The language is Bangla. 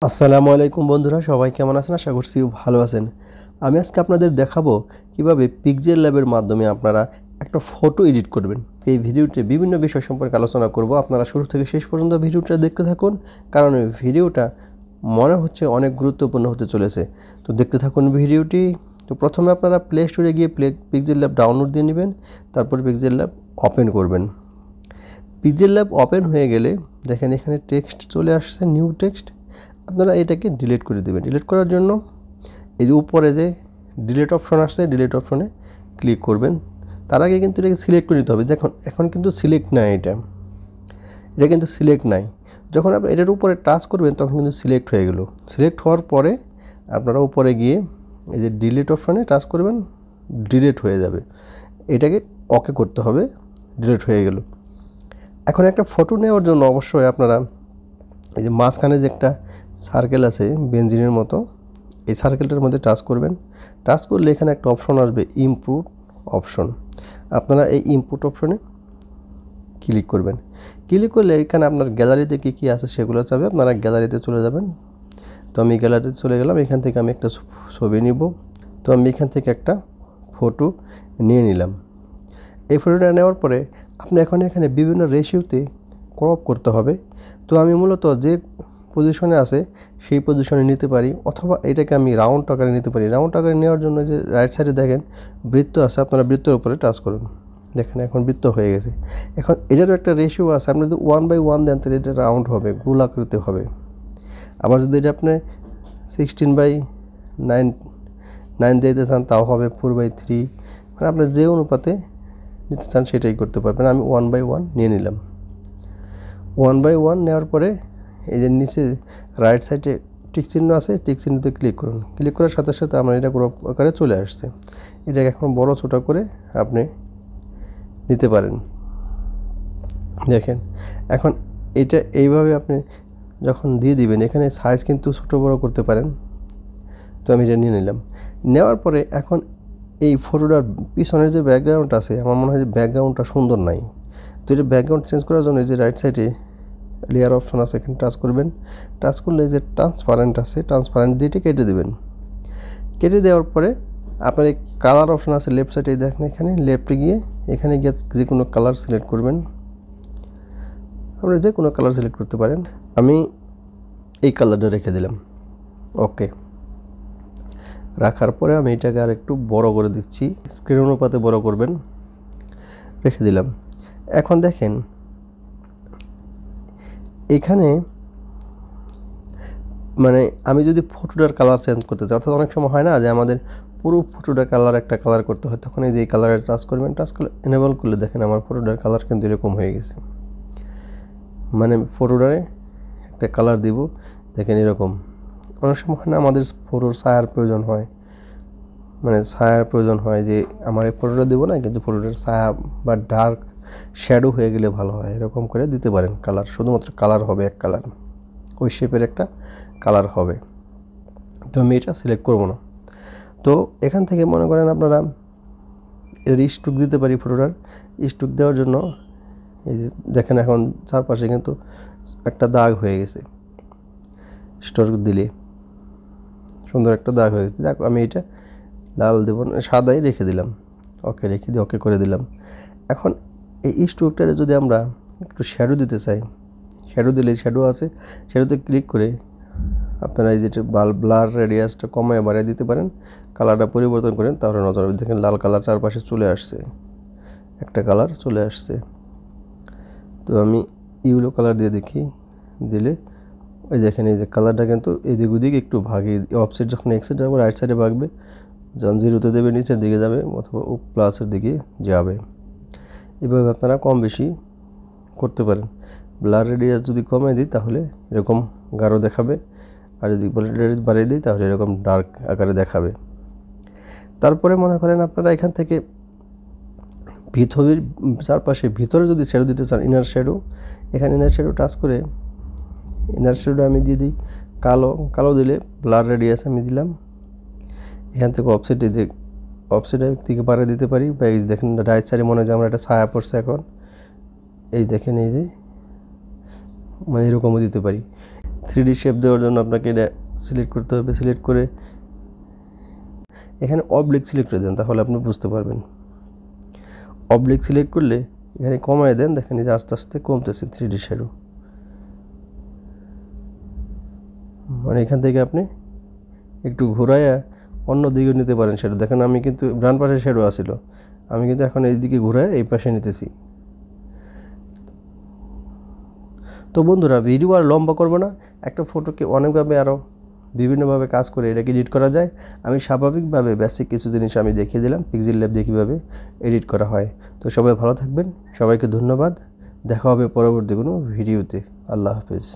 আসসালামু আলাইকুম বন্ধুরা, সবাই কেমন আছেন? আশা করছি ভালো আছেন। আমি আজকে আপনাদের দেখাবো কিভাবে পিক্সেল ল্যাবের মাধ্যমে আপনারা একটা ফটো এডিট করবেন। এই ভিডিওতে বিভিন্ন বিষয় সম্পর্কে আলোচনা করব। আপনারা শুরু থেকে শেষ পর্যন্ত ভিডিওটা দেখতে থাকুন, কারণ এই ভিডিওটা মনে হচ্ছে অনেক গুরুত্বপূর্ণ হতে চলেছে। তো দেখতে থাকুন ভিডিওটি। তো প্রথমে আপনারা প্লে স্টোরে গিয়ে পিক্সেল ল্যাব ডাউনলোড দিয়ে নেবেন, তারপর পিক্সেল ল্যাব ওপেন করবেন। পিক্সেল ল্যাব ওপেন হয়ে গেলে দেখেন এখানে টেক্সট চলে আসছে, নিউ টেক্সট। আপনারা এটাকে ডিলিট করে দেবেন। ডিলিট করার জন্য এই যে উপরে যে ডিলিট অপশন আসছে, ডিলিট অপশনে ক্লিক করবেন। তার আগে কিন্তু এটাকে সিলেক্ট করে নিতে হবে। এখন কিন্তু সিলেক্ট নাই, এটা কিন্তু সিলেক্ট নাই। যখন আপনি এটার উপরে টাচ করবেন তখন কিন্তু সিলেক্ট হয়ে গেল। সিলেক্ট হওয়ার পরে আপনারা উপরে গিয়ে এই যে ডিলিট অপশনে টাচ করবেন, ডিলিট হয়ে যাবে। এটাকে ওকে করতে হবে, ডিলিট হয়ে গেল। এখন একটা ফটো নেওয়ার জন্য অবশ্যই আপনারা এই যে মাঝখানে যে একটা সার্কেল আছে বেঞ্জিনের মতো, এই সার্কেলটার মধ্যে টাচ করবেন। টাচ করলে এখানে একটা অপশন আসবে, ইনপুট অপশন। আপনারা এই ইনপুট অপশনে ক্লিক করবেন। ক্লিক করলে এখানে আপনার গ্যালারিতে কী কী আছে সেগুলো চাবে, আপনারা গ্যালারিতে চলে যাবেন। তো আমি গ্যালারিতে চলে গেলাম। এখান থেকে আমি একটা ছবি নিব। তো আমি এখান থেকে একটা ফটো নিয়ে নিলাম। এই ফটোটা নেওয়ার পরে আপনি এখানে বিভিন্ন রেশিওতে ক্রপ করতে হবে। তো আমি মূলত যে পজিশনে আছে সেই পজিশনে নিতে পারি, অথবা এটাকে আমি রাউন্ড আকারে নিতে পারি। রাউন্ড আকারে নেওয়ার জন্য যে রাইট সাইডে দেখেন বৃত্ত আছে, আপনারা বৃত্তের উপরে টাচ করুন। দেখেন এখন বৃত্ত হয়ে গেছে। এখন এটারও একটা রেশিও আছে। আপনি যদি 1/1 দেন তাহলে এটা রাউন্ড হবে, গোল আকৃতি হবে। আবার যদি এটা আপনি 16/9 দিতে চান তাও হবে, 4/3। মানে আপনি যে অনুপাতে নিতে চান সেটাই করতে পারবেন। আমি 1/1 নিয়ে নিলাম। 1/1 নেওয়ার পরে এই যে নিচে রাইট সাইডে টিক চিহ্ন আছে, টিক চিহ্নতে ক্লিক করুন। ক্লিক করার সাথে সাথে আমার এটা ক্রপ আকারে চলে আসছে। এটাকে এখন বড় ছোটো করে আপনি নিতে পারেন। দেখেন এখন এটা এইভাবে আপনি যখন দিয়ে দিবেন, এখানে সাইজ কিন্তু ছোটো বড় করতে পারেন। তো আমি এটা নিয়ে নিলাম। নেওয়ার পরে এখন এই ফটোটার পিছনের যে ব্যাকগ্রাউন্ড আছে, আমার মনে হয় যে ব্যাকগ্রাউন্ডটা সুন্দর নাই। তো এটা ব্যাকগ্রাউন্ড চেঞ্জ করার জন্য যে রাইট সাইডে লেয়ার অপশন আছে, এখানে টাচ করবেন। টাচ করলে যে ট্রান্সপারেন্ট আছে, ট্রান্সপারেন্ট দিয়ে কেটে দেবেন। কেটে দেওয়ার পরে আপনার এই কালার অপশন আছে লেফট সাইডে, দেখেন এখানে লেফটে গিয়ে এখানে গিয়ে যে কোনো কালার সিলেক্ট করবেন। আপনারা যে কোনো কালার সিলেক্ট করতে পারেন। আমি এই কালারটা রেখে দিলাম। ওকে রাখার পরে আমি এটাকে আর একটু বড় করে দিচ্ছি, স্ক্রিন অনুপাতে বড় করবেন। রেখে দিলাম। এখন দেখেন এখানে মানে আমি যদি ফটোটার কালার চেঞ্জ করতে চাই, অর্থাৎ অনেক সময় হয় না যে আমাদের পুরো ফটোটার কালার একটা কালার করতে হয়, তখন এই যে কালারে টাচ করবেন। টাচ করলে এনেবল করলে দেখেন আমার ফটোটার কালার কিন্তু এরকম হয়ে গেছে। মানে ফটোটারে একটা কালার দিব, দেখেন এরকম। অনেক সময় হয় না আমাদের ফটোর ছায়ার প্রয়োজন হয়, মানে ছায়ার প্রয়োজন হয় যে আমার এই ফটোটা দেবো না, কিন্তু ফটোটার ছায়া বা ডার্ক শ্যাডো হয়ে গেলে ভালো হয়। এরকম করে দিতে পারেন কালার, শুধুমাত্র কালার হবে এক কালার, ওই শেপের একটা কালার হবে। তো আমি এটা সিলেক্ট করবো না। তো এখান থেকে মনে করেন আপনারা এর স্ট্রোক দিতে পারি। ফটোটার স্ট্রোক দেওয়ার জন্য এই যে দেখেন এখন চারপাশে কিন্তু একটা দাগ হয়ে গেছে। স্ট্রোক দিলে সুন্দর একটা দাগ হয়ে গেছে। দেখো আমি এটা লাল দেব না, সাদাই রেখে দিলাম। ওকে রেখে দিয়ে ওকে করে দিলাম। এখন এই স্ট্রোকটারে যদি আমরা একটু শ্যাডো দিতে চাই, শ্যাডো দিলে শ্যাডো আছে, শ্যাডোতে ক্লিক করে আপনারা এই যেটা ব্লার রেডিয়াসটা কমায় বাড়িয়ে দিতে পারেন। কালারটা পরিবর্তন করেন, তাহলে নজর দেখেন লাল কালার চারপাশে চলে আসছে, একটা কালার চলে আসছে। তো আমি ইউলো কালার দিয়ে দেখি, দিলে ওই দেখেন এই যে কালারটা কিন্তু এদিক ওদিক একটু ভাগে, অফসেট যখন এক্সেট যাবে রাইট সাইডে ভাগবে, যখন জিরোতে দেবে নিচের দিকে যাবে, অথবা প্লাসের দিকে যাবে। এভাবে আপনারা কম বেশি করতে পারেন। ব্লার রেডিয়াস যদি কমিয়ে দিই তাহলে এরকম গাঢ় দেখাবে, আর যদি ব্লার রেডিয়াস বাড়িয়ে দিই তাহলে এরকম ডার্ক আকারে দেখাবে। তারপরে মনে করেন আপনারা এখান থেকে ভিতরের চারপাশে ভিতরে যদি শ্যাডো দিতে চান, ইনার শ্যাডো, এখানে ইনার শ্যাডো টাচ করে ইনার শ্যাডো আমি দিয়ে দিই কালো। কালো দিলে ব্লার রেডিয়াস আমি দিলাম। এখান থেকে অফসেটে থেকে বাড়িয়ে দিতে পারি, বা এই দেখেন রাইট সাইডে মনে হয় যে আমরা একটা ছায়া পড়ছে এখন, এই দেখেন এই যে মানে এরকমও দিতে পারি। 3D শেপ দেওয়ার জন্য আপনাকে এটা সিলেক্ট করতে হবে। সিলেক্ট করে এখানে অবলিক সিলেক্ট করে দেন, তাহলে আপনি বুঝতে পারবেন। অবলিক সিলেক্ট করলে এখানে কমায় দেন, দেখেন এই যে আস্তে আস্তে কমতেছে 3D শ্যাডো। মানে এখান থেকে আপনি একটু ঘোরায়া অন্য দিকে নিতে পারেন শ্যাডো। দেখেন আমি কিন্তু ডান পাশে শ্যাডো আসছিল, আমি কিন্তু এখন এই দিকে ঘুরায় এই পাশে নিতেছি। তো বন্ধুরা, ভিডিও আর লম্বা করব না, একটা ফটোকে অনেকভাবে আরও বিভিন্নভাবে কাজ করে এটাকে এডিট করা যায়। আমি স্বাভাবিকভাবে বেসিক কিছু জিনিস আমি দেখিয়ে দিলাম পিক্সেল ল্যাব দিয়ে কীভাবে এডিট করা হয়। তো সবাই ভালো থাকবেন, সবাইকে ধন্যবাদ। দেখা হবে পরবর্তী কোনো ভিডিওতে। আল্লাহ হাফেজ।